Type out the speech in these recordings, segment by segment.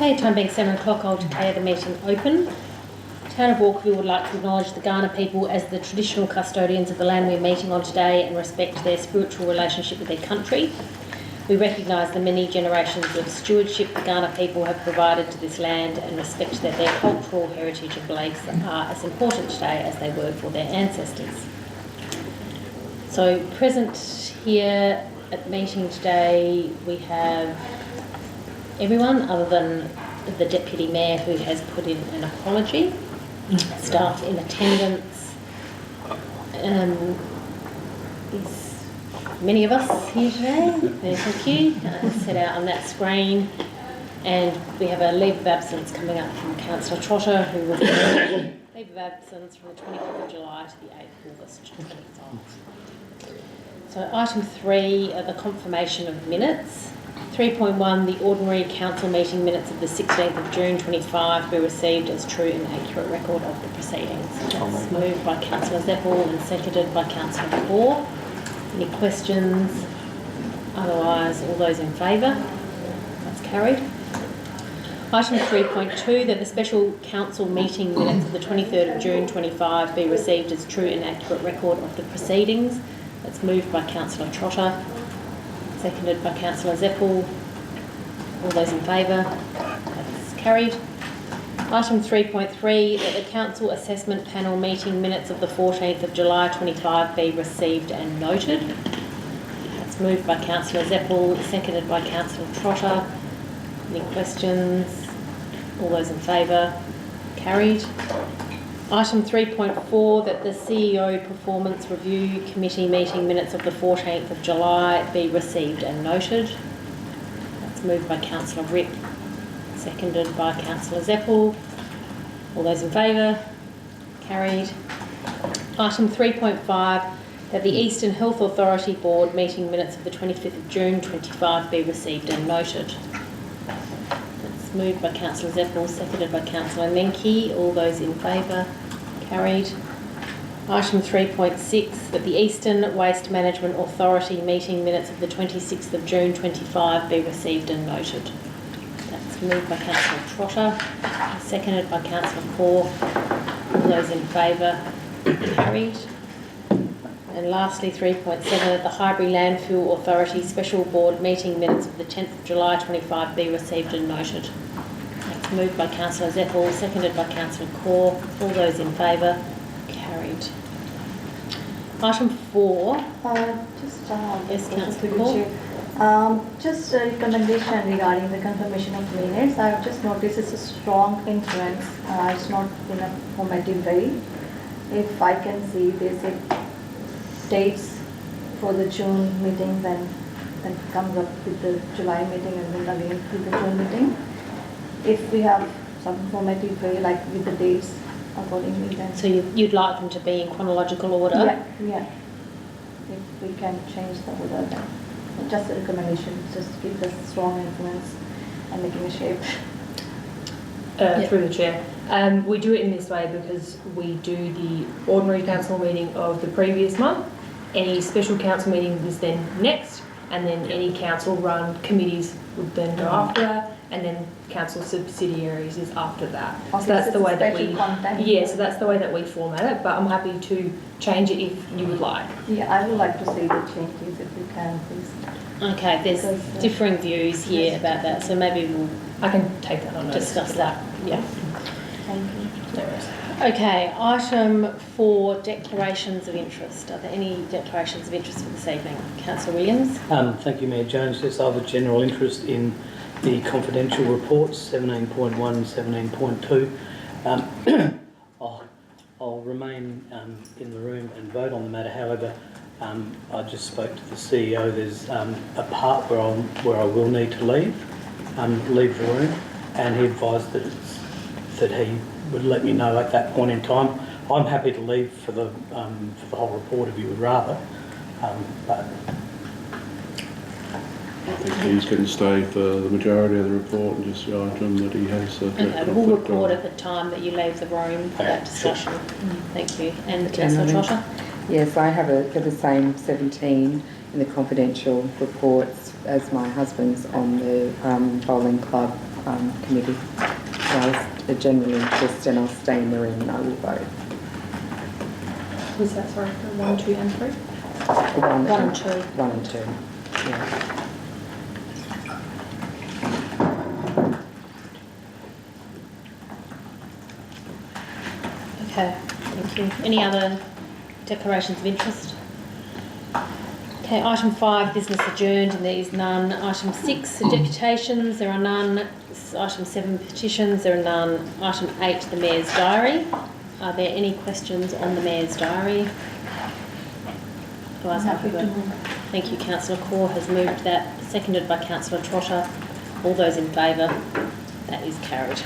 Okay, time being 7 o'clock, I'll declare the meeting open. Town of Walkerville would like to acknowledge the Kaurna people as the traditional custodians of the land we're meeting on today and respect their spiritual relationship with their country. We recognise the many generations of stewardship the Kaurna people have provided to this land and respect that their cultural heritage and beliefs are as important today as they were for their ancestors. So present here at the meeting today we have everyone other than the Deputy Mayor, who has put in an apology. Staff in attendance. There's many of us here today. Thank you. Set out on that screen. And we have a leave of absence coming up from Councillor Trotter, who will be leave of absence from the 25th of July to the 8th of August. So item 3 are the confirmation of minutes. 3.1, the ordinary council meeting minutes of the 16th of June 25 be received as true and accurate record of the proceedings. That's moved by Councillor Zeppel and seconded by Councillor Moore. Any questions? Otherwise, all those in favour? That's carried. Item 3.2, that the special council meeting minutes of the 23rd of June 25 be received as true and accurate record of the proceedings. That's moved by Councillor Trotter. Seconded by Councillor Zeppel. All those in favour? That's carried. Item 3.3, that the Council Assessment Panel meeting minutes of the 14th of July 25 be received and noted. That's moved by Councillor Zeppel, seconded by Councillor Trotter. Any questions? All those in favour? Carried. Item 3.4, that the CEO Performance Review Committee meeting minutes of the 14th of July be received and noted. That's moved by Councillor Ripp, seconded by Councillor Zeppel. All those in favour? Carried. Item 3.5, that the Eastern Health Authority Board meeting minutes of the 25th of June 25 be received and noted. Moved by Councillor Zeppel, seconded by Councillor Menke. All those in favour? Carried. Item 3.6, that the Eastern Waste Management Authority meeting minutes of the 26th of June 25 be received and noted. That's moved by Councillor Trotter, seconded by Councillor Moore. All those in favour? Carried. And lastly, 3.7, that the Highbury Landfill Authority Special Board meeting minutes of the 10th of July 25 be received and noted. That's moved by Councillor Zeppel, seconded by Councillor Corr. All those in favour? Carried. Item 4. Yes, Councillor Corr. Just a recommendation regarding the confirmation of minutes. I've just noticed it's a strong influence. It's not in a formative way. If I can see there's a dates for the June meeting, then comes up with the July meeting and then again with the June meeting. If we have some formative way, like with the dates accordingly, then... So you'd like them to be in chronological order? Yeah. If we can change the order, then just a recommendation, just give the strong influence and making a shape. Through the chair. We do it in this way because we do the ordinary council meeting of the previous month. Any special council meeting is then next, and then any council-run committees would then go after that, and then council subsidiaries is after that. Okay, so that's the way that we. Content. Yeah, so that's the way that we format it. But I'm happy to change it if you would like. Yeah, I would like to see the changes if you can, please. Okay, there's differing views here about that, so maybe I can take that on notice. Discuss that. Yeah. Thank you. No worries. Okay, item 4, declarations of interest. Are there any declarations of interest for this evening? Councillor Williams. Thank you, Mayor Jones. Yes, I have a general interest in the confidential reports, 17.1 and 17.2. I'll remain in the room and vote on the matter. However, I just spoke to the CEO. There's a part where I will need to leave the room, and he advised that he would let me know at that point in time. I'm happy to leave for the whole report if you would rather, but I think he's going to stay for the majority of the report and just the item that he has. Okay, we'll report at the time that you leave the room for that discussion. Sure. Thank you. And Councillor Trotter? Yes, I have for the same 17 in the confidential reports as my husband's on the bowling club committee. So a general interest, and I'll stay in the room and I will vote. Was that, sorry, for 1, 2 and 3? One and two. 1 and 2. Yeah. Okay, thank you. Any other declarations of interest? Okay, item 5, business adjourned, and there is none. Item 6, deputations, there are none. Item 7, petitions, there are none. Item 8, the Mayor's Diary. Are there any questions on the Mayor's Diary? Otherwise, thank you. Councillor Corr has moved that, seconded by Councillor Trotter. All those in favour? That is carried.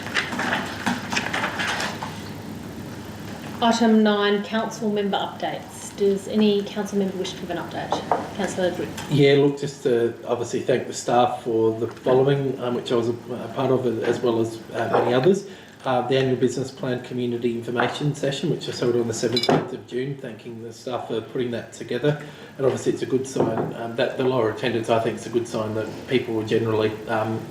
Item 9, council member updates. Does any council member wish to give an update? Councillor Drick. Yeah, look, just to obviously thank the staff for the following, which I was a part of, as well as many others. The annual business plan community information session, which I held on the 17th of June, thanking the staff for putting that together. And obviously it's a good sign that the lower attendance, I think, is a good sign that people were generally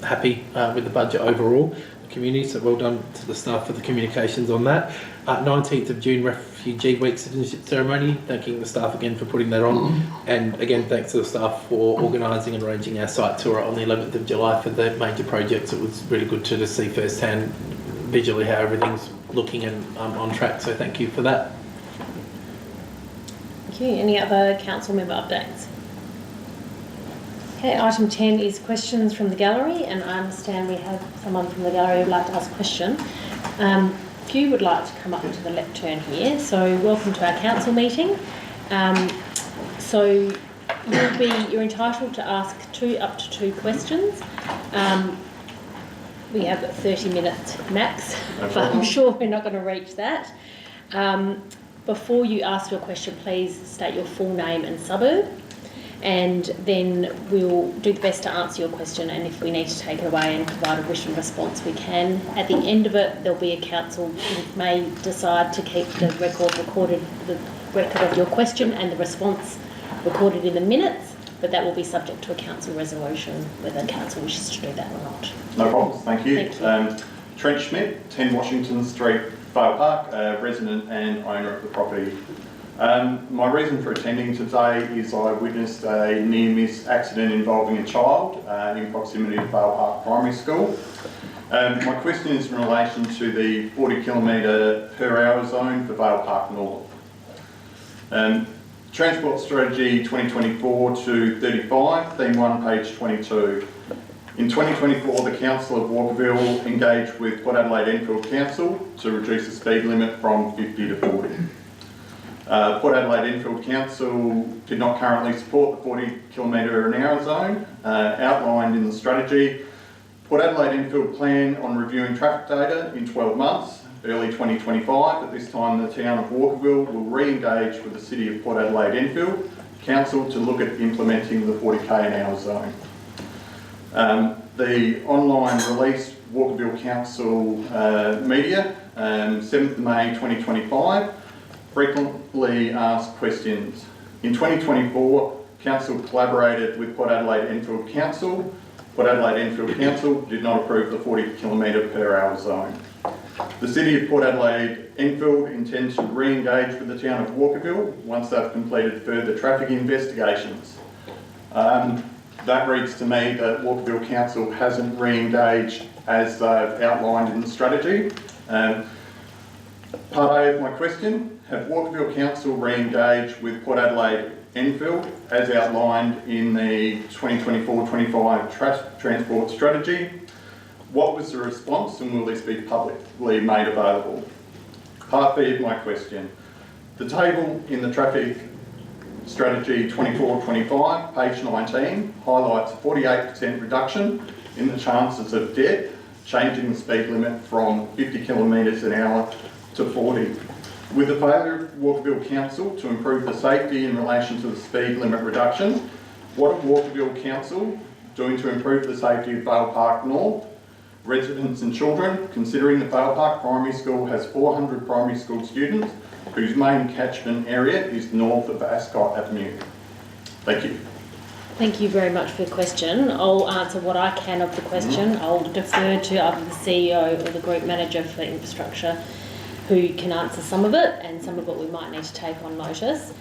happy with the budget overall. Community, so well done to the staff for the communications on that. 19th of June, Refugee Week citizenship ceremony, thanking the staff again for putting that on, and again thanks to the staff for organising and arranging our site tour on the 11th of July for the major projects. It was really good to just see firsthand visually how everything's looking and on track, so thank you for that. Thank you. Any other council member updates? Okay, item 10 is questions from the gallery, and I understand we have someone from the gallery who would like to ask a question. If you would like to come up to the lectern here, so welcome to our council meeting. So you're entitled to ask up to two questions. We have 30 minutes max, but I'm sure we're not going to reach that. Before you ask your question, please state your full name and suburb, and then we'll do the best to answer your question, and if we need to take it away and provide a written response, we can. At the end of it, there'll be a council who may decide to keep the record of your question and the response recorded in the minutes, but that will be subject to a council resolution whether council wishes to do that or not. No problems, thank you. Thank you. Trent Schmidt, 10 Washington Street, Vale Park, resident and owner of the property. My reason for attending today is I witnessed a near-miss accident involving a child in proximity to Vale Park Primary School. My question is in relation to the 40 km/h zone for Vale Park North. Transport Strategy 2024 to 35, Theme 1, page 22. In 2024, the Council of Walkerville engaged with Port Adelaide Enfield Council to reduce the speed limit from 50 to 40. Port Adelaide Enfield Council did not currently support the 40 km/h zone outlined in the strategy. Port Adelaide Enfield plan on reviewing traffic data in 12 months, early 2025. At this time, the town of Walkerville will re-engage with the City of Port Adelaide Enfield Council to look at implementing the 40 km/h zone. The online release, Walkerville Council media, 7th May 2025, frequently asked questions. In 2024, Council collaborated with Port Adelaide Enfield Council. Port Adelaide Enfield Council did not approve the 40 km/h zone. The City of Port Adelaide Enfield intends to re-engage with the town of Walkerville once they've completed further traffic investigations. That reads to me that Walkerville Council hasn't re-engaged as they've outlined in the strategy. Part A of my question, have Walkerville Council re-engaged with Port Adelaide Enfield as outlined in the 2024-25 transport strategy? What was the response, and will this be publicly made available? Part B of my question, the table in the traffic strategy 24-25, page 19, highlights a 48% reduction in the chances of death, changing the speed limit from 50 km/h to 40. With the failure of Walkerville Council to improve the safety in relation to the speed limit reduction, what are Walkerville Council doing to improve the safety of Vale Park North residents and children, considering the Vale Park Primary School has 400 primary school students whose main catchment area is north of Ascot Avenue? Thank you. Thank you very much for the question. I'll answer what I can of the question. I'll defer to either the CEO or the Group Manager for Infrastructure, who can answer some of it, and some of it we might need to take on notice.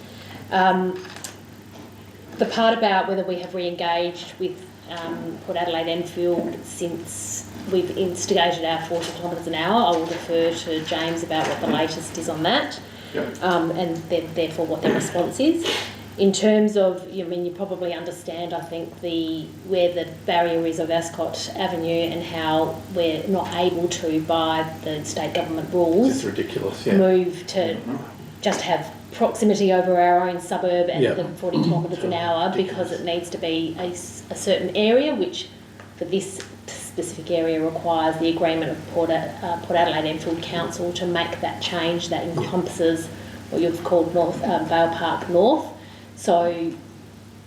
The part about whether we have re-engaged with Port Adelaide Enfield since we've instigated our 40 kilometres an hour, I will defer to James about what the latest is on that, and therefore what their response is. In terms of, you probably understand, I think, where the barrier is of Ascot Avenue and how we're not able to, by the state government rules, It's ridiculous, move to just have proximity over our own suburb and the 40 kilometres an hour, because it needs to be a certain area, which for this specific area requires the agreement of Port Adelaide Enfield Council to make that change that encompasses what you've called Vale Park North. So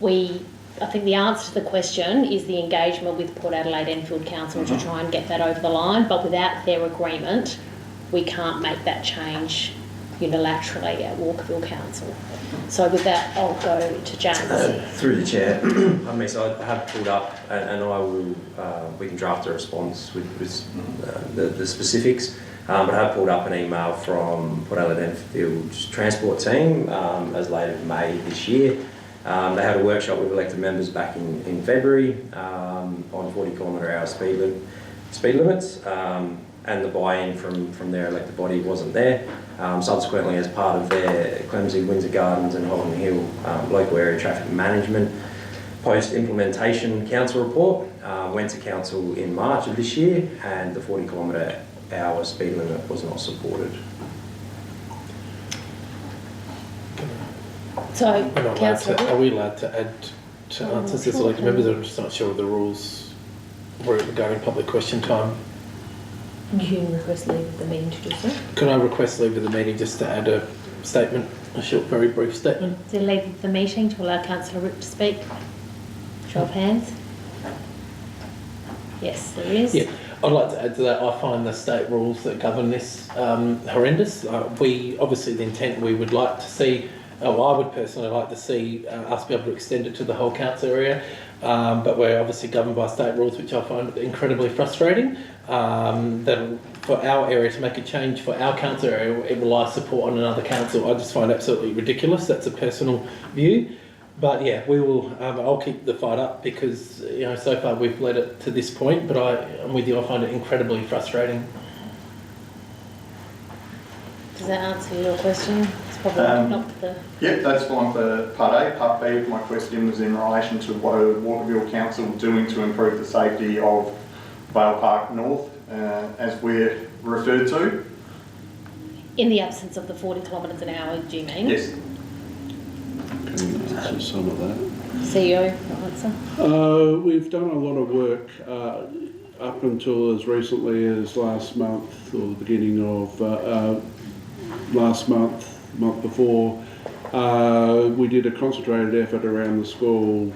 I think the answer to the question is the engagement with Port Adelaide Enfield Council to try and get that over the line, but without their agreement, we can't make that change unilaterally at Walkerville Council. So with that, I'll go to James. Through the chair, so I have pulled up, and I will. We can draft a response with the specifics. But I have pulled up an email from Port Adelaide Enfield's transport team as late as May this year. They had a workshop with elected members back in February on 40 km/h speed limits, and the buy-in from their elected body wasn't there. Subsequently, as part of their Clemsey, Windsor Gardens and Holland Hill local area traffic management post-implementation council report, went to council in March of this year, and the 40 km/h speed limit was not supported. So, Councillor, are we allowed to add to answers as elected members? I'm just not sure of the rules regarding public question time. You can request leave of the meeting to do so. Could I request leave of the meeting just to add a statement, a short, very brief statement? is there leave of the meeting to allow Councillor Rip to speak? Show of hands. Yes, there is. Yeah, I'd like to add to that. I find the state rules that govern this horrendous. We obviously, the intent we would like to see, I would personally like to see us be able to extend it to the whole council area, but we're obviously governed by state rules, which I find incredibly frustrating. That for our area to make a change for our council area, it relies support on another council. I just find absolutely ridiculous. That's a personal view. But yeah, we will. I'll keep the fight up because so far we've led it to this point. But I'm with you. I find it incredibly frustrating. Does that answer your question? It's probably not the. Yeah, that's fine for part A. Part B, my question was in relation to what are Walkerville Council doing to improve the safety of Vale Park North, as we're referred to. In the absence of the 40 kilometres an hour, do you mean? Yes. Can answer some of that. CEO, answer. We've done a lot of work up until as recently as last month, or the beginning of last month before. We did a concentrated effort around the school,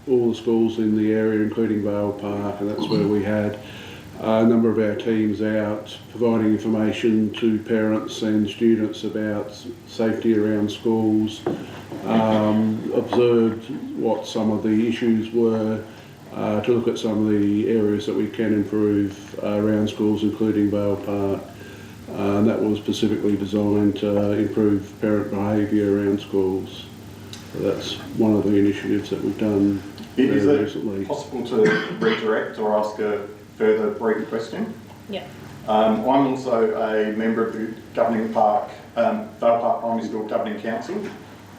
all the schools in the area, including Vale Park, and that's where we had a number of our teams out providing information to parents and students about safety around schools, observed what some of the issues were, to look at some of the areas that we can improve around schools, including Vale Park. And that was specifically designed to improve parent behaviour around schools. So that's one of the initiatives that we've done Is it recently. possible to redirect or ask a further brief question? Yeah. I'm also a member of the Governing Park, Vale Park Primary School Governing Council.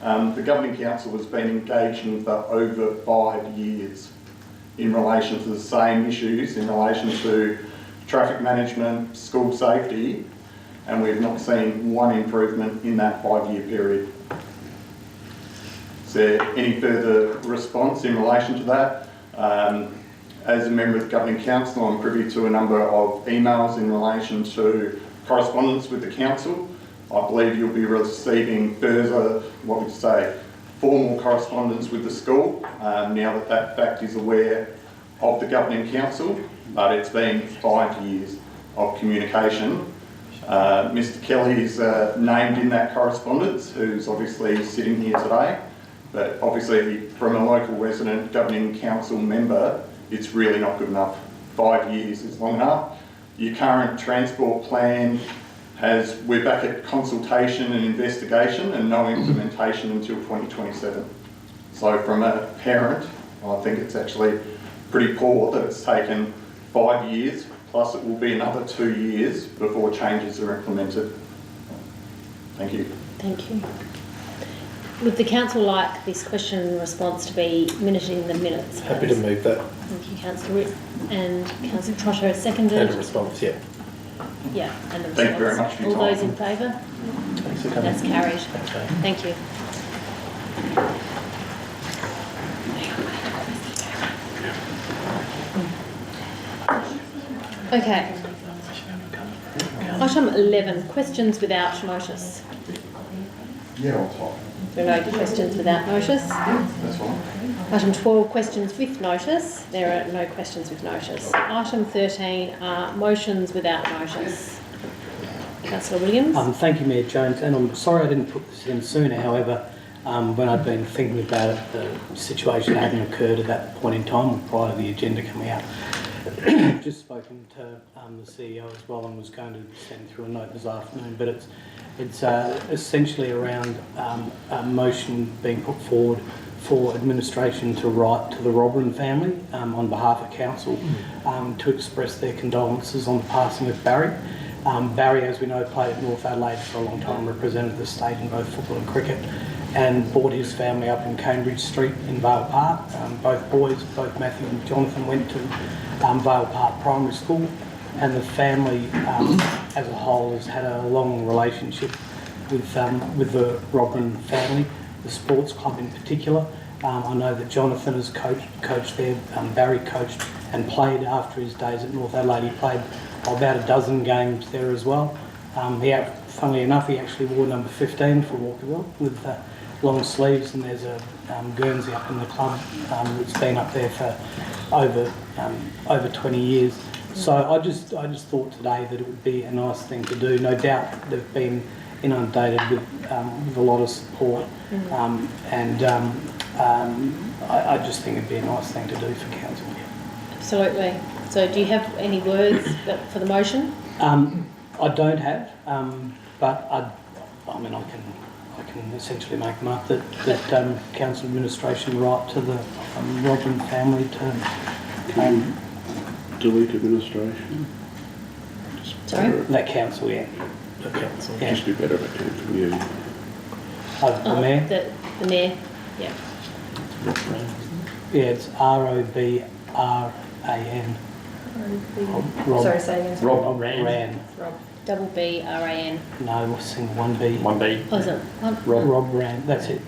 The Governing Council has been engaging for over 5 years in relation to the same issues, in relation to traffic management, school safety, and we've not seen one improvement in that 5-year period. Is there any further response in relation to that? As a member of the Governing Council, I'm privy to a number of emails in relation to correspondence with the Council. I believe you'll be receiving further, formal correspondence with the school, now that that fact is aware of the Governing Council, but it's been 5 years of communication. Mr. Kelly is named in that correspondence, who's obviously sitting here today. But obviously, from a local resident governing council member, it's really not good enough. 5 years is long enough. Your current transport plan we're back at consultation and investigation and no implementation until 2027. So from a parent, I think it's actually pretty poor that it's taken 5 years, plus it will be another 2 years before changes are implemented. Thank you. Thank you. Would the council like this question and response to be minuted in the minutes? Happy to move that. Thank you, Councillor Ritt. And Councillor Trotter has seconded. And a response, yeah. Yeah, and the response. Thank you very much for your All time. those in favour? Thanks for coming. That's carried. Okay. Thank you. Okay. Item 11, questions without notice. Yeah, I'll talk. There are no questions without notice. That's fine. Item 12, questions with notice. There are no questions with notice. Item 13 are motions without notice. Councillor Williams. Thank you, Mayor Jones, and I'm sorry I didn't put this in sooner. However, when I'd been thinking about it, the situation hadn't occurred at that point in time prior to the agenda coming out. Just spoken to the CEO as well and was going to send through a note this afternoon, but it's essentially around a motion being put forward for administration to write to the Robin family on behalf of council to express their condolences on the passing of Barry. Barry, as we know, played at North Adelaide for a long time, represented the state in both football and cricket, and brought his family up in Cambridge Street in Vale Park. Both boys, both Matthew and Jonathan, went to Vale Park Primary School, and the family as a whole has had a long relationship with the Robin family, the sports club in particular. I know that Jonathan has coached there, Barry coached and played after his days at North Adelaide. He played about a dozen games there as well. Funnily enough, he actually wore number 15 for Walkerville with long sleeves, and there's a Guernsey up in the club that's been up there for over 20 years. So I just thought today that it would be a nice thing to do. No doubt they've been inundated with a lot of support, I just think it'd be a nice thing to do for council. Absolutely. So do you have any words for the motion? I don't have, but I can essentially make them up that council administration write to the Robin family to Delete administration. Sorry? that council, yeah. The council. Yeah. Just be better if it came from you. The mayor? The mayor, yeah. Yeah, it's ROBRAN. Rob. Sorry, say again. Rob Ran. Rob. Double B-R-A-N. No, single one B. One B. Oh, is it? Rob Ran. That's it.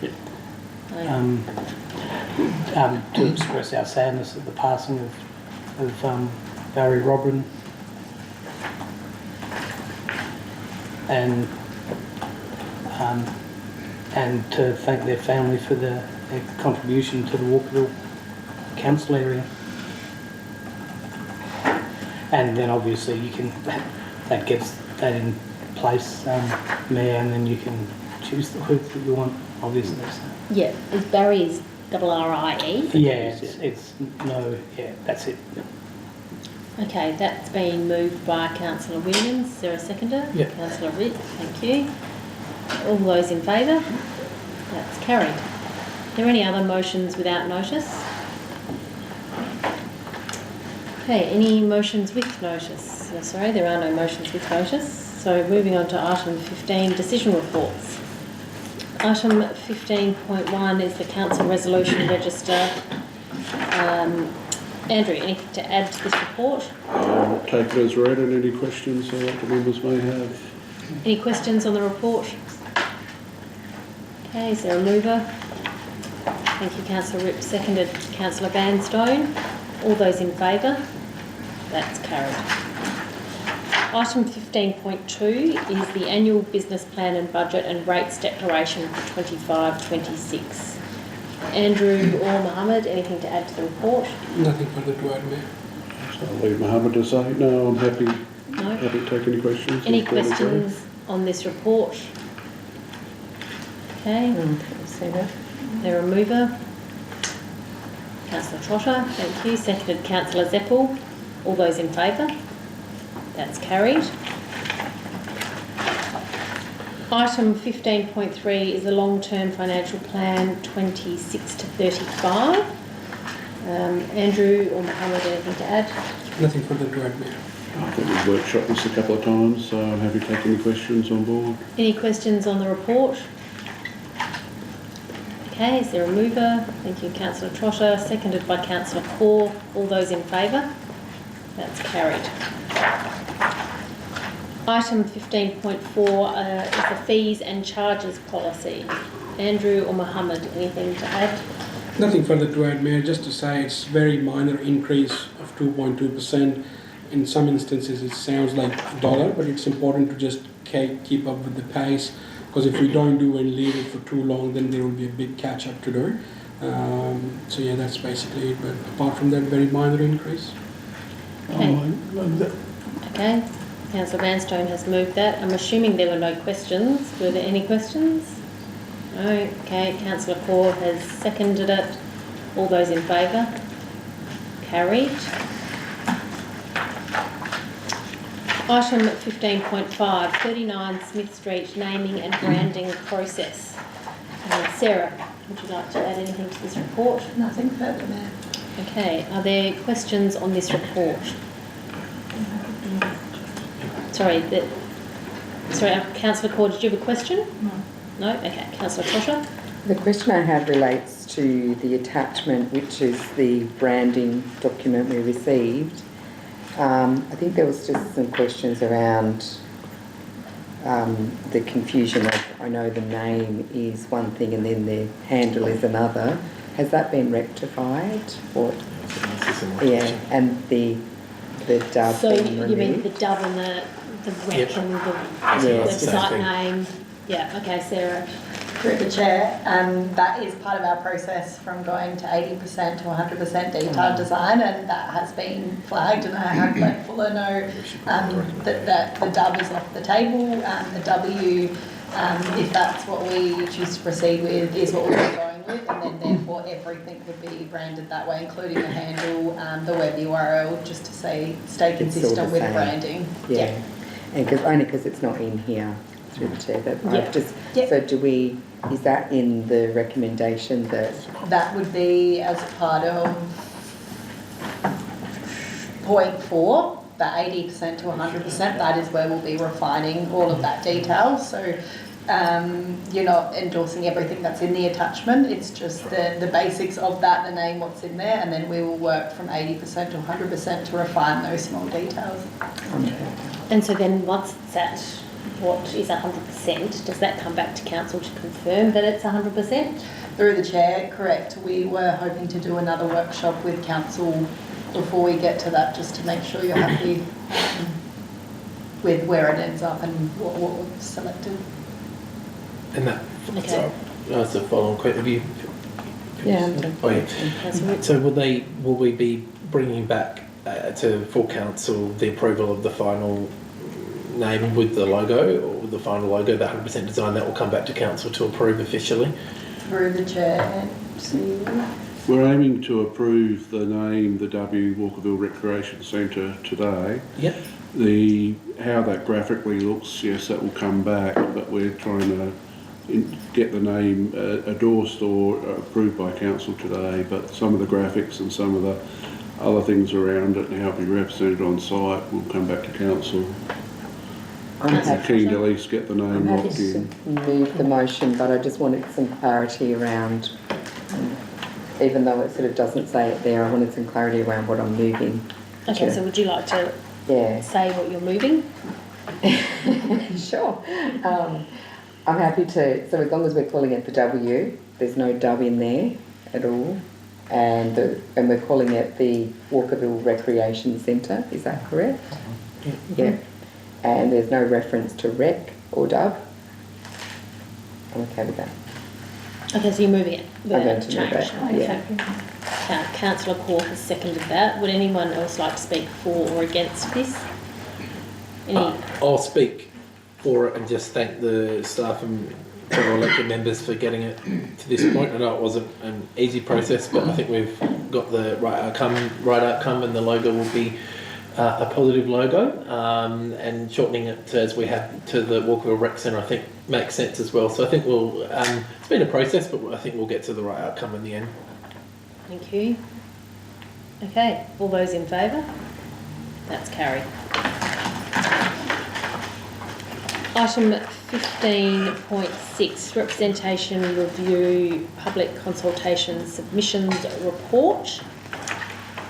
To express our sadness at the passing of Barry Robin, and to thank their family for their contribution to the Walkerville council area. And then obviously you can, that gets that in place, Mayor, and then you can choose the words that you want, obviously. So. Yeah, is Barry's R-I-E? Yeah, it's no, yeah, that's it. Okay, that's been moved by Councillor Williams. Is there a seconder? Yeah. Councillor Ritt, thank you. All those in favour? That's carried. Are there any other motions without notice? Okay, any motions with notice? No, sorry, there are no motions with notice. So moving on to item 15, decision reports. Item 15.1 is the council resolution register. Andrew, anything to add to this report? Take it as read, and any questions that the members may have. Any questions on the report? Okay, is there a mover? Thank you, Councillor Ripp. Seconded, Councillor Vanstone. All those in favour? That's carried. Item 15.2 is the annual business plan and budget and rates declaration for 25-26. Andrew or Mohammed, anything to add to the report? Nothing further to add, Mayor. So I'll leave Mohammed to say. No, I'm happy. No? Happy to take any questions. Any questions on this report? Okay. See that? There a mover? Councillor Trotter, thank you. Seconded Councillor Zeppel. All those in favour? That's carried. Item 15.3 is the long-term financial plan 26 to 35. Andrew or Mohammed, anything to add? Nothing further to add, Mayor. I think we've workshopped this a couple of times, so I'm happy to take any questions on board. Any questions on the report? Okay, is there a mover? Thank you, Councillor Trotter, seconded by Councillor Core. All those in favour? That's carried. Item 15.4 is the fees and charges policy. Andrew or Mohammed, anything to add? Nothing further to add, Mayor. Just to say it's very minor increase of 2.2%. In some instances, it sounds like $1, but it's important to just keep up with the pace, because if we don't do and leave it for too long, then there will be a big catch-up to do. So yeah, that's basically it. But apart from that, very minor increase. Okay. Okay. Councillor Vanstone has moved that. I'm assuming there were no questions. Were there any questions? No. Okay. Councillor Core has seconded it. All those in favour? Carried. Item 15.5, 39 Smith Street naming and branding process. Sarah, would you like to add anything to this report? Nothing further, Mayor. Okay, are there questions on this report? Sorry, Councillor Core, did you have a question? No. No? Okay, Councillor Trotter. The question I have relates to the attachment, which is the branding document we received. I think there was just some questions around the confusion of, I know the name is one thing and then the handle is another. Has that been rectified? Or, yeah, and the dub So being removed? you mean the dub and the rec Yep. and the Yeah, website name? Yeah, okay, Sarah. Through the chair, that is part of our process from going to 80% to 100% detailed design, and that has been flagged, and I have let Fuller know that the dub is off the table. The W, if that's what we choose to proceed with, is what we'll be going with, and then therefore everything would be branded that way, including the handle, the web URL, just to stay consistent with branding. Yeah, and only because it's not in here. Through the chair, that I've just. Yep. So do we? Is that in the recommendation that? That would be as part of point 4, the 80% to 100%. That is where we'll be refining all of that detail. So you're not endorsing everything that's in the attachment. It's just the basics of that, the name, what's in there, and then we will work from 80% to 100% to refine those small details. Okay. And so then once it's at what is 100%, does that come back to council to confirm that it's 100%? Through the chair, correct. We were hoping to do another workshop with council before we get to that, just to make sure you're happy with where it ends up and what we've selected. And that, Okay. that's a follow-on question. Have you? Yeah. I'm done. Oh, yeah. So will we be bringing back to full council the approval of the final name with the logo, or the final logo, the 100% design that will come back to council to approve officially? Through the chair, We're aiming to approve the name, the W Walkerville Recreation Centre today. Yep. How that graphically looks, yes, that will come back, but we're trying to get the name endorsed or approved by council today, but some of the graphics and some of the other things around it and how it'll be represented on site will come back to council. I'm keen to at least get the name happy locked in. to move the motion, but I just wanted some clarity around, even though it sort of doesn't say it there, I wanted some clarity around what I'm moving. Okay, so would you like to say what you're moving? Sure. I'm happy to, so as long as we're calling it the W, there's no dub in there at all, and we're calling it the Walkerville Recreation Centre, is that correct? Yeah. And there's no reference to rec or dub. I'm okay with that. Okay, so you're moving it I'm going without to move it, change. yeah. Councillor Core has seconded that. Would anyone else like to speak for or against this? I'll speak for it and just thank the staff and fellow elected members for getting it to this point. I know it wasn't an easy process, but I think we've got the right outcome, and the logo will be a positive logo, and shortening it to, as we have to the Walkerville Rec Centre, I think makes sense as well. So I think we'll, it's been a process, but I think we'll get to the right outcome in the end. Thank you. Okay, all those in favour? That's carried. Item 15.6, representation review public consultation submissions report.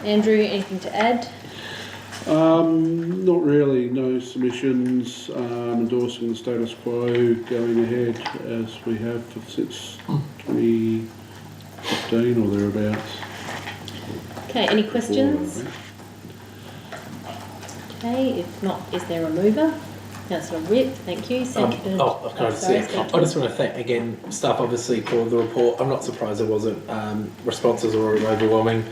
Andrew, anything to add? Not really, no submissions, endorsing the status quo, going ahead as we have since 2015 or thereabouts. Okay, any questions? Okay, if not, is there a mover? Councillor Ripp, thank you. Seconded. I just want to thank again staff obviously for the report. I'm not surprised there wasn't responses or an overwhelming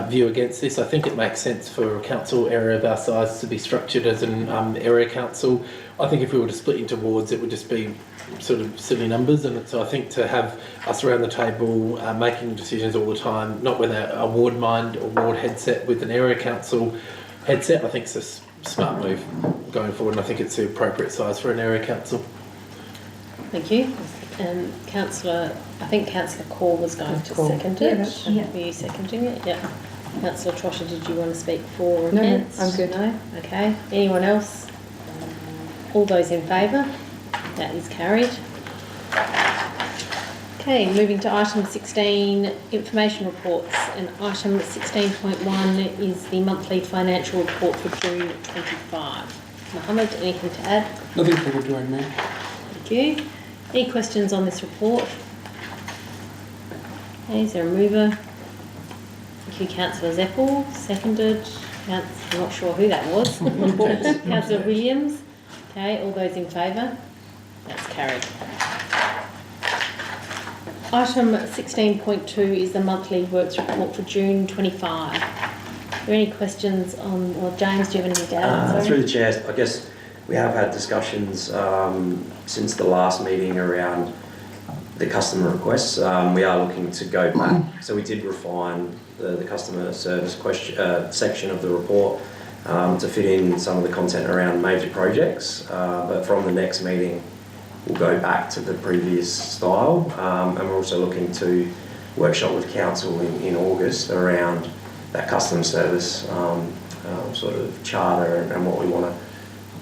view against this. I think it makes sense for a council area of our size to be structured as an area council. I think if we were to split into wards, it would just be sort of silly numbers, and so I think to have us around the table making decisions all the time, not with a ward mind or ward headset, with an area council headset, I think it's a smart move going forward, and I think it's the appropriate size for an area council. Thank you. Councillor, I think Councillor Core was going to second it. Yeah. Were you seconding it? Yeah. Councillor Trosher, did you want to speak for or No, against? I'm good. No? Okay. Anyone else? All those in favour? That is carried. Okay, moving to item 16, information reports, and item 16.1 is the monthly financial report for June 25. Mohammed, anything to add? Nothing forward to add, Mayor. Thank you. Any questions on this report? Okay, is there a mover? Thank you, Councillor Zeppel, seconded. I'm not sure who that was. Councillor Williams. Okay, all those in favour? That's carried. Item 16.2 is the monthly works report for June 25. Are there any questions on, or James, do you have anything to add? Through the chair, I guess we have had discussions since the last meeting around the customer requests. We are looking to go back. So we did refine the customer service section of the report to fit in some of the content around major projects. But from the next meeting, we'll go back to the previous style, and we're also looking to workshop with council in August around that customer service sort of charter and what we want to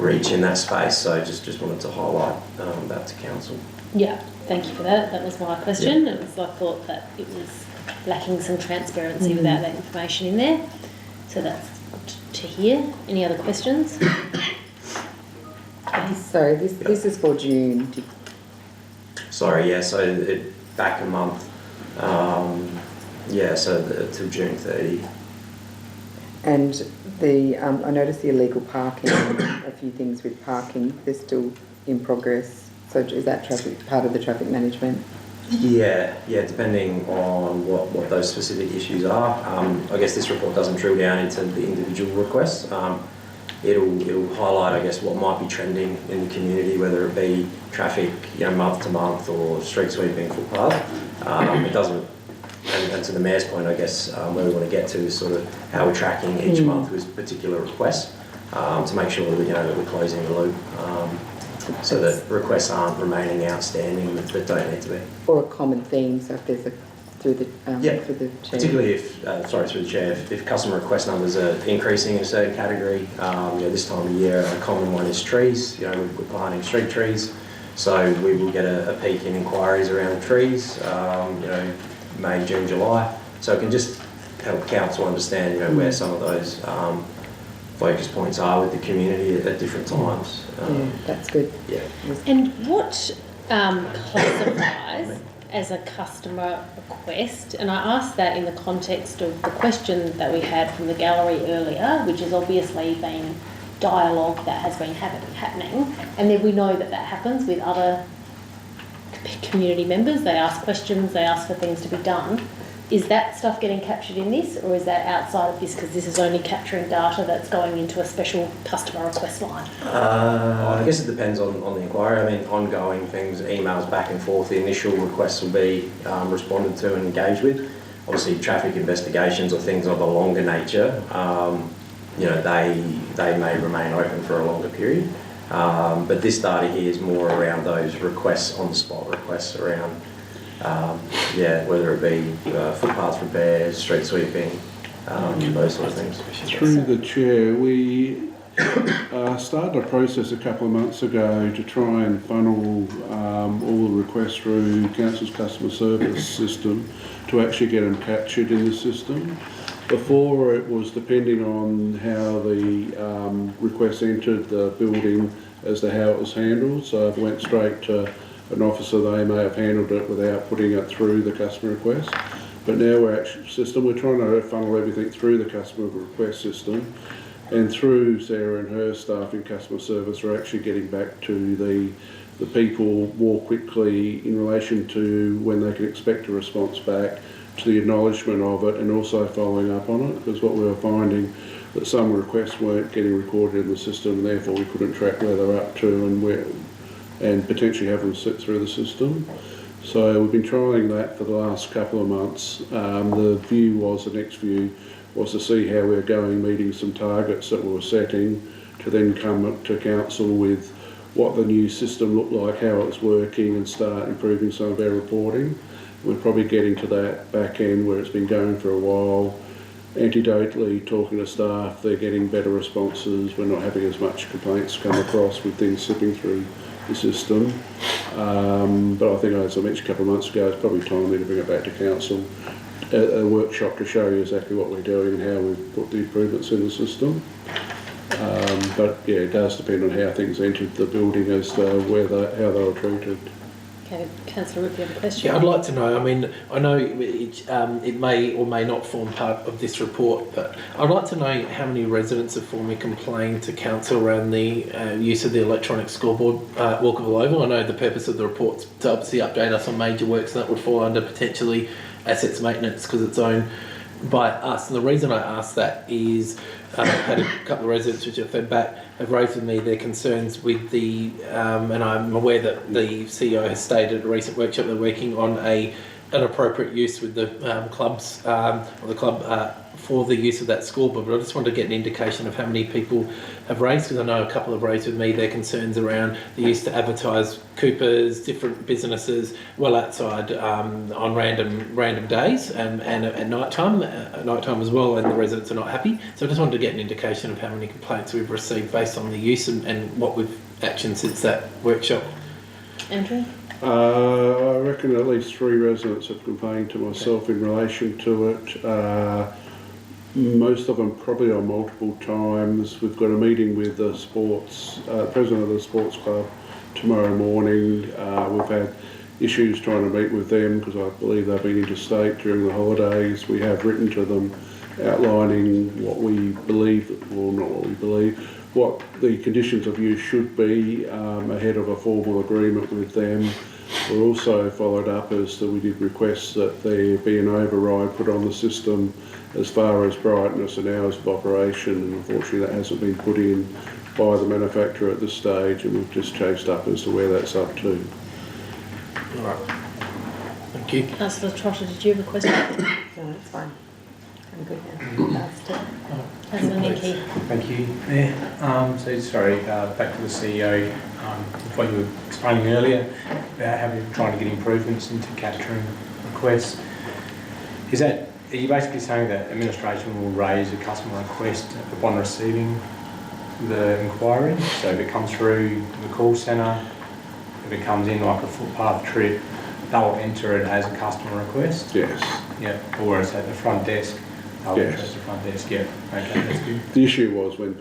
reach in that space. So just wanted to highlight that to council. Yeah, thank you for that. That was my question. Yeah. I thought that it was lacking some transparency without that information in there. So that's good to hear. Any other questions? Okay. So this is for June. Sorry, yeah, so back a month. Till June 30. And the I noticed the illegal parking, a few things with parking, they're still in progress. So is that part of the traffic management? Yeah, depending on what those specific issues are. I guess this report doesn't drill down into the individual requests. It'll highlight, I guess, what might be trending in the community, whether it be traffic, month to month, or street sweeping, footpath. It doesn't, and to the Mayor's point, I guess, where we want to get to is sort of how we're tracking each month with particular requests to make sure that that we're closing the loop, so that requests aren't remaining outstanding that don't need to be. Or a common theme, so if there's a through the chair. Particularly if through the chair, if customer request numbers are increasing in a certain category, this time of year a common one is trees. We're planting street trees, so we will get a peak in inquiries around trees. May, June, July. So it can just help council understand where some of those focus points are with the community at different times. That's good. Yeah. And what classifies as a customer request? And I asked that in the context of the question that we had from the gallery earlier, which has obviously been dialogue that has been happening, and then we know that happens with other community members. They ask questions, they ask for things to be done. is that stuff getting captured in this, or is that outside of this, because this is only capturing data that's going into a special customer request line? I guess it depends on the inquiry. I mean, ongoing things, emails back and forth, the initial requests will be responded to and engaged with. Obviously, traffic investigations or things of a longer nature, you know, they may remain open for a longer period. But this data here is more around those requests, on the spot requests around, yeah, whether it be footpath repairs, street sweeping, those sort of things. Through the chair, we started a process a couple of months ago to try and funnel all the requests through Council's customer service system to actually get them captured in the system. Before, it was depending on how the request entered the building as to how it was handled. So if it went straight to an officer, they may have handled it without putting it through the customer request. But now we're trying to funnel everything through the customer request system, and through Sarah and her staff in customer service, we're actually getting back to the people more quickly in relation to when they can expect a response back, to the acknowledgement of it, and also following up on it, because what we were finding that some requests weren't getting recorded in the system, and therefore we couldn't track where they're up to and potentially have them sit through the system. So we've been trying that for the last couple of months. The next view was to see how we're going, meeting some targets that we were setting, to then come up to council with what the new system looked like, how it was working, and start improving some of our reporting. We're probably getting to that back end where it's been going for a while. Anecdotally, talking to staff, they're getting better responses. We're not having as much complaints come across with things slipping through the system. But I think, as I mentioned a couple of months ago, it's probably timely to bring it back to council, a workshop to show you exactly what we're doing and how we've put the improvements in the system. But yeah, it does depend on how things entered the building as to how they were treated. Okay, Councillor Ripp, you have a question? Yeah, I'd like to know, I mean, I know it may or may not form part of this report, but I'd like to know how many residents have formally complained to council around the use of the electronic scoreboard Walkerville Oval. I know the purpose of the report is to obviously update us on major works, and that would fall under potentially assets maintenance because it's owned by us. And the reason I ask that is I've had a couple of residents which have fed back, have raised with me their concerns with the, and I'm aware that the CEO has stated at a recent workshop they're working on an appropriate use with the clubs, or the club for the use of that scoreboard. But I just wanted to get an indication of how many people have raised, because I know a couple have raised with me their concerns around the use to advertise Coopers, different businesses well outside on random days and at night time as well, and the residents are not happy. So I just wanted to get an indication of how many complaints we've received based on the use and what we've actioned since that workshop. Andrew? I reckon at least 3 residents have complained to myself in relation to it. Most of them probably on multiple times. We've got a meeting with the president of the sports club tomorrow morning. We've had issues trying to meet with them because I believe they've been interstate during the holidays. We have written to them outlining what we believe, well, not what we believe, what the conditions of use should be ahead of a formal agreement with them. We're also followed up as that we did request that there be an override put on the system as far as brightness and hours of operation, and unfortunately that hasn't been put in by the manufacturer at this stage, and we've just chased up as to where that's up to. All right. Thank you. Councillor Trotter, did you have a question? No, that's fine. I'm good now. Councillor Ninke. Thank you, Mayor. So sorry, back to the CEO, what you were explaining earlier about how you're trying to get improvements into capturing requests. Are you basically saying that administration will raise a customer request upon receiving the inquiry? So if it comes through the call centre, if it comes in like a footpath trip, they'll enter it as a customer request? Yes. Yeah, or it's at the front desk? Yes. At the front desk, yeah. Okay, that's good. The issue was when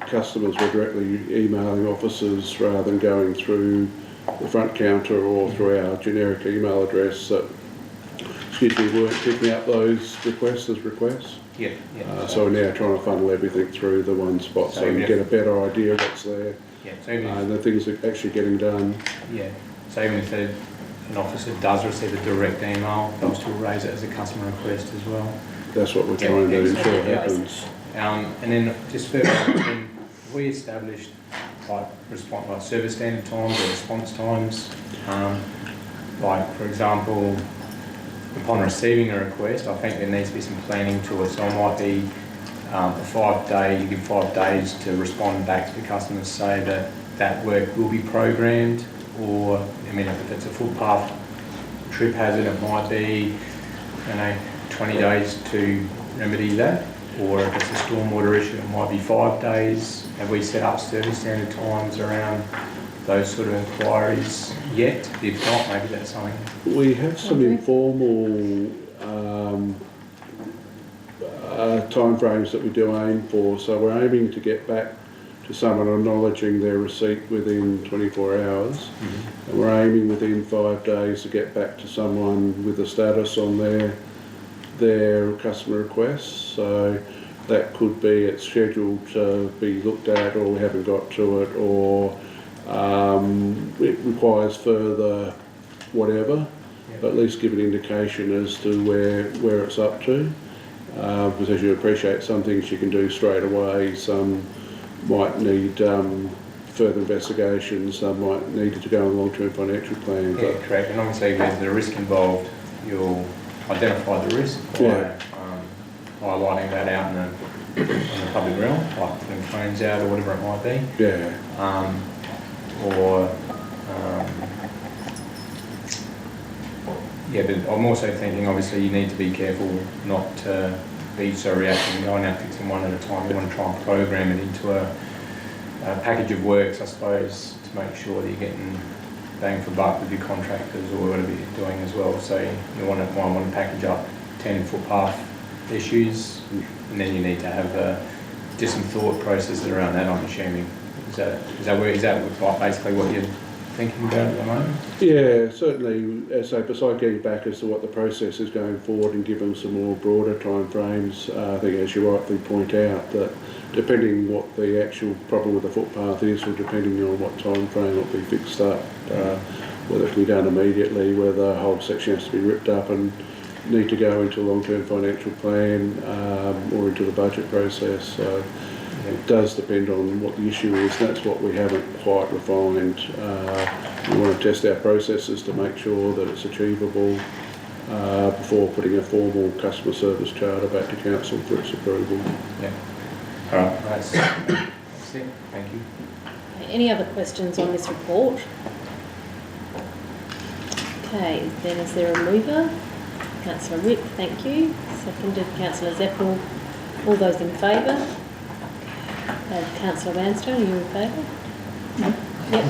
customers were directly emailing officers rather than going through the front counter or through our generic email address that weren't picking up those requests as requests. Yeah. So we're now trying to funnel everything through the one spot so we get a better idea of what's there. Yeah. So even and the things are actually getting done. Yeah. So even if an officer does receive a direct email, they'll still raise it as a customer request as well. That's what we're trying to do until it happens. And then just further on, we established like service standard times or response times. Like for example, upon receiving a request, I think there needs to be some planning to it. So it might be a 5 day, you give 5 days to respond back to the customer, say that that work will be programmed, or I mean if it's a footpath trip hazard, it might be 20 days to remedy that, or if it's a stormwater issue, it might be 5 days. Have we set up service standard times around those sort of inquiries yet? If not, maybe that's something. We have some informal timeframes that we do aim for, so we're aiming to get back to someone acknowledging their receipt within 24 hours, and we're aiming within 5 days to get back to someone with a status on their customer requests. So that could be it's scheduled to be looked at, or we haven't got to it, or it requires further whatever, but at least give an indication as to where it's up to. Because as you appreciate, some things you can do straight away, some might need further investigation, some might need to go on a long-term financial plan. Yeah, correct. And obviously if there's a risk involved, you'll identify the risk by highlighting that out in the public realm, like putting phones out or whatever it might be. Yeah. Yeah, but I'm also thinking obviously you need to be careful not to be so reactive and going out fixing one at a time. You want to try and program it into a package of works, I suppose, to make sure that you're getting bang for buck with your contractors or whatever you're doing as well. So you might want to package up 10 footpath issues, and then you need to have just some thought processes around that, I'm assuming. Is that basically what you're thinking about at the moment? Yeah, certainly. So beside getting back as to what the process is going forward and give them some more broader timeframes, I think as you rightly point out, that depending what the actual problem with the footpath is, or depending on what timeframe it will be fixed up, whether it can be done immediately, whether the whole section has to be ripped up and need to go into a long-term financial plan or into the budget process. So it does depend on what the issue is. That's what we haven't quite refined. We want to test our processes to make sure that it's achievable before putting a formal customer service charter back to council for its approval. Yeah. All right. That's it. Thank you. Any other questions on this report? Okay, then is there a mover? Councillor Whip, thank you. Seconded, Councillor Zeppel. All those in favour? Councillor Vanstone, are you in favour? No. Yep.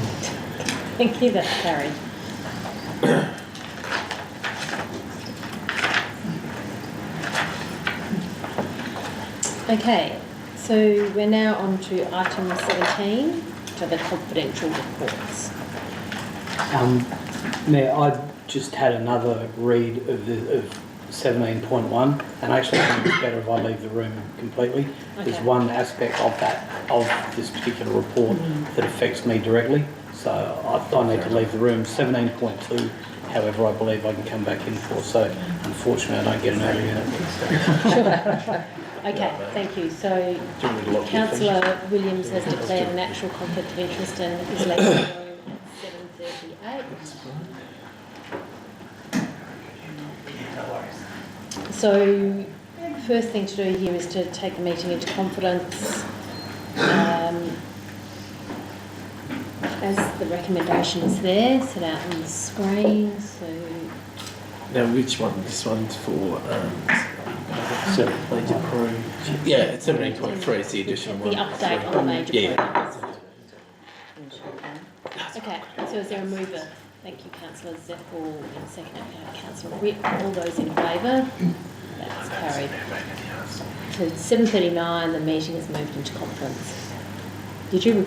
Thank you, that's carried. Okay, so we're now on to item 17, which are the confidential reports. Mayor, I just had another read of 17.1, and I actually think it's better if I leave the room completely. Okay. There's one aspect of this particular report that affects me directly, so I need to leave the room. 17.2, however, I believe I can come back in for, so unfortunately I don't get an early unit. Okay, thank you. So Councillor Williams has declared an actual conflict of interest and is leaving the room at 7:38. So first thing to do here is to take the meeting into confidence. As the recommendation is there, set out on the screen. So Now, which one? This one's for major pro. Yeah, it's 17.3. It's the additional one. the update on the major Yeah. projects. Okay, so is there a mover? Thank you, Councillor Zeppel, and second, Councillor Whip. All those in favour? That's carried. So 7:39, the meeting is moved into conference. Did you